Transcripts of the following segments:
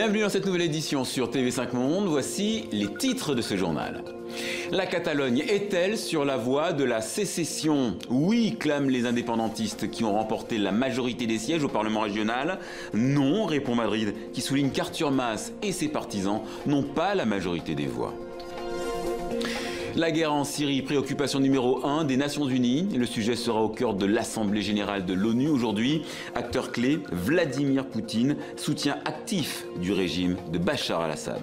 Bienvenue dans cette nouvelle édition sur TV5 Monde. Voici les titres de ce journal. La Catalogne est-elle sur la voie de la sécession? Oui, clament les indépendantistes qui ont remporté la majorité des sièges au Parlement régional. Non, répond Madrid, qui souligne qu'Artur Mas et ses partisans n'ont pas la majorité des voix. La guerre en Syrie, préoccupation numéro 1 des Nations Unies. Le sujet sera au cœur de l'Assemblée générale de l'ONU aujourd'hui. Acteur clé, Vladimir Poutine, soutien actif du régime de Bachar al-Assad.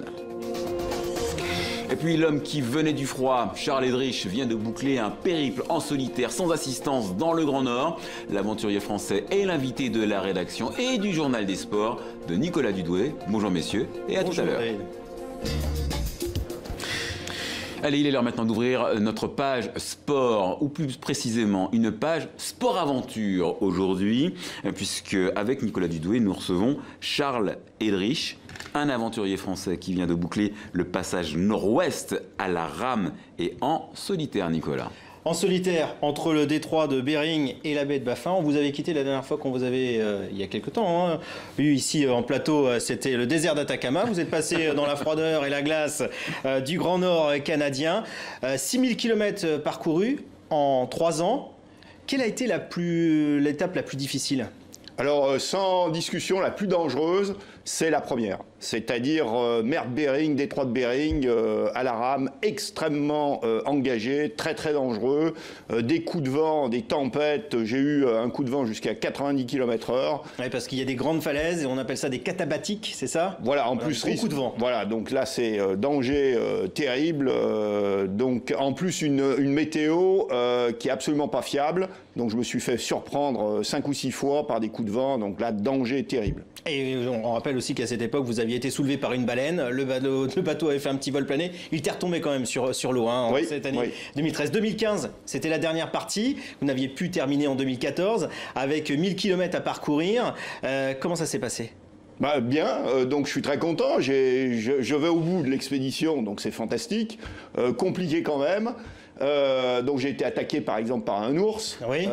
Et puis l'homme qui venait du froid, Charles Edrich, vient de boucler un périple en solitaire sans assistance dans le Grand Nord. L'aventurier français est l'invité de la rédaction et du journal des sports de Nicolas Dudoué. Bonjour messieurs et à tout à l'heure. Allez, il est l'heure maintenant d'ouvrir notre page sport, ou plus précisément une page sport-aventure aujourd'hui, puisque avec Nicolas Dudoué, nous recevons Charles Edrich, un aventurier français qui vient de boucler le passage nord-ouest à la rame et en solitaire, Nicolas. En solitaire, entre le détroit de Bering et la baie de Baffin. On vous avait quitté la dernière fois qu'on vous avait, il y a quelques temps, eu ici en plateau, c'était le désert d'Atacama. Vous êtes passé dans la froideur et la glace du Grand Nord canadien. 6000 km parcourus en 3 ans. Quelle a été l'étape la plus difficile ? Alors, sans discussion, la plus dangereuse, c'est la première. C'est-à-dire mer de Bering, détroit de Bering, à la rame, extrêmement engagé, très très dangereux. Des coups de vent, des tempêtes. J'ai eu un coup de vent jusqu'à 90 km/h. Oui, parce qu'il y a des grandes falaises et on appelle ça des catabatiques, c'est ça ? Voilà, en plus risque. Coup de vent. Voilà, donc là c'est danger terrible. Donc en plus une météo qui est absolument pas fiable. Donc je me suis fait surprendre 5 ou 6 fois par des coups de vent. Donc là, danger terrible. Et on rappelle aussi qu'à cette époque, vous aviez été soulevé par une baleine. Le bateau avait fait un petit vol plané. Il était retombé quand même sur l'eau oui, cette année oui. 2013. 2015, c'était la dernière partie. Vous n'aviez pu terminer en 2014 avec 1000 km à parcourir. Comment ça s'est passé ? Bah bien, donc je suis très content. Je vais au bout de l'expédition, donc c'est fantastique. Compliqué quand même. Donc j'ai été attaqué par exemple par un ours. Oui.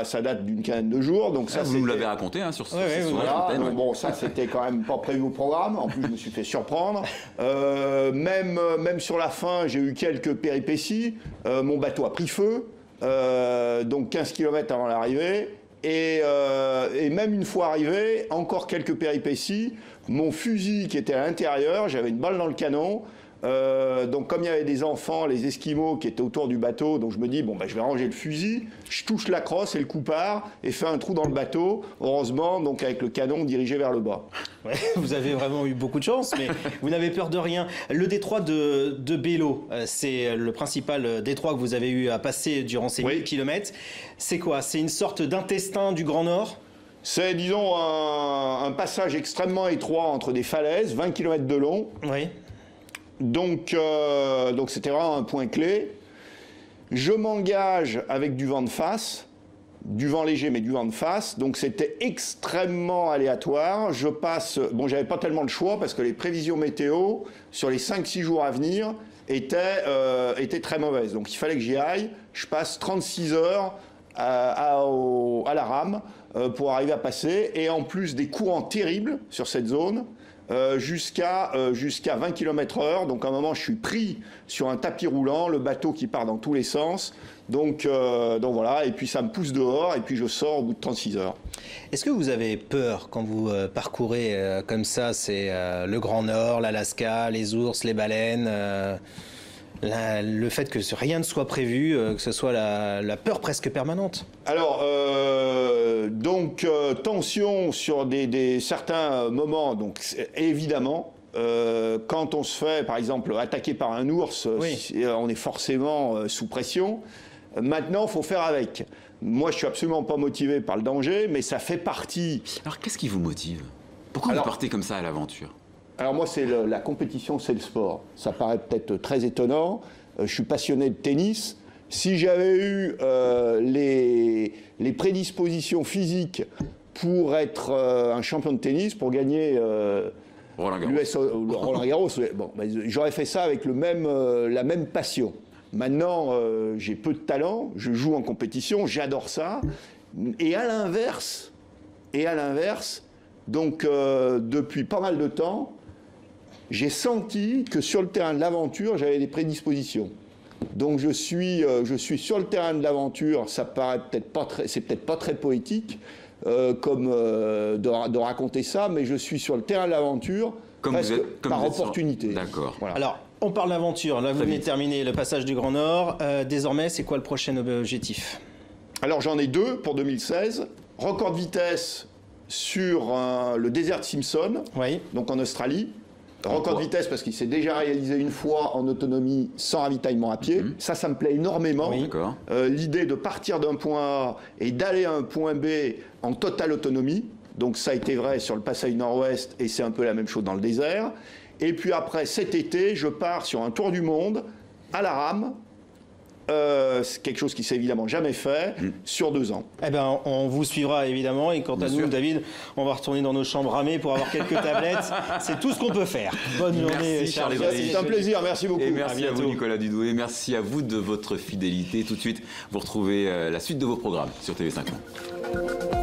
Ça date d'une quinzaine de jours. Donc ça, vous nous l'avez raconté sur ce voilà, bon, ça c'était quand même pas prévu au programme. En plus je me suis fait surprendre. Même sur la fin, j'ai eu quelques péripéties. Mon bateau a pris feu. Donc 15 km avant l'arrivée. Et même une fois arrivé, encore quelques péripéties. Mon fusil qui était à l'intérieur, j'avais une balle dans le canon. Donc comme il y avait des enfants, les Esquimaux qui étaient autour du bateau, donc je me dis bon je vais ranger le fusil, je touche la crosse et le coup part et fais un trou dans le bateau, heureusement donc avec le canon dirigé vers le bas. Ouais, vous avez vraiment eu beaucoup de chance, mais vous n'avez peur de rien. Le détroit de Bello, c'est le principal détroit que vous avez eu à passer durant ces 1000 km. C'est quoi? C'est une sorte d'intestin du Grand Nord? C'est, disons, un passage extrêmement étroit entre des falaises, 20 km de long. Oui. Donc c'était vraiment un point clé. Je m'engage avec du vent de face, du vent léger mais du vent de face, donc c'était extrêmement aléatoire. Je passe, bon j'avais pas tellement de choix parce que les prévisions météo sur les 5-6 jours à venir étaient très mauvaises. Donc il fallait que j'y aille, je passe 36 heures à la rame pour arriver à passer, et en plus des courants terribles sur cette zone. Jusqu'à 20 km/h. Donc à un moment, je suis pris sur un tapis roulant, le bateau qui part dans tous les sens. Donc voilà, et puis ça me pousse dehors, et puis je sors au bout de 36 heures. Est-ce que vous avez peur quand vous parcourez comme ça, c'est le Grand Nord, l'Alaska, les ours, les baleines, le fait que rien ne soit prévu, que ce soit la peur presque permanente? Alors, tension sur certains moments, donc évidemment. Quand on se fait, par exemple, attaquer par un ours, oui. On est forcément sous pression. Maintenant, il faut faire avec. Moi, je suis absolument pas motivé par le danger, mais ça fait partie... Alors, qu'est-ce qui vous motive? Pourquoi vous partez comme ça à l'aventure? Alors moi, c'est la compétition, c'est le sport. Ça paraît peut-être très étonnant. Je suis passionné de tennis. Si j'avais eu les prédispositions physiques pour être un champion de tennis, pour gagner Roland Garros, j'aurais fait ça avec la même passion. Maintenant, j'ai peu de talent, je joue en compétition, j'adore ça. Et à l'inverse, donc depuis pas mal de temps, j'ai senti que sur le terrain de l'aventure, j'avais des prédispositions. Donc je suis sur le terrain de l'aventure, ça paraît peut-être pas très, c'est peut-être pas très poétique de raconter ça, mais je suis sur le terrain de l'aventure par opportunité. D'accord. Voilà. Alors, on parle d'aventure. Là, vous venez de terminer le passage du Grand Nord. Désormais, c'est quoi le prochain objectif? Alors, j'en ai 2 pour 2016. Record de vitesse sur le désert de Simpson, donc en Australie. Record de vitesse parce qu'il s'est déjà réalisé une fois en autonomie sans ravitaillement à pied. Ça me plaît énormément. L'idée de partir d'un point A et d'aller à un point B en totale autonomie. Donc ça a été vrai sur le passage nord-ouest et c'est un peu la même chose dans le désert. Et puis après, cet été, je pars sur un tour du monde à la rame. C'est quelque chose qui s'est évidemment jamais fait sur 2 ans. Eh ben, on vous suivra évidemment. Et quant à nous, David, on va retourner dans nos chambres ramer pour avoir quelques tablettes. C'est tout ce qu'on peut faire. Bonne journée, Charles. C'est un plaisir. Merci beaucoup. Et merci à vous, Nicolas Dudoué. Merci à vous de votre fidélité. Tout de suite, vous retrouvez la suite de vos programmes sur TV5 Monde.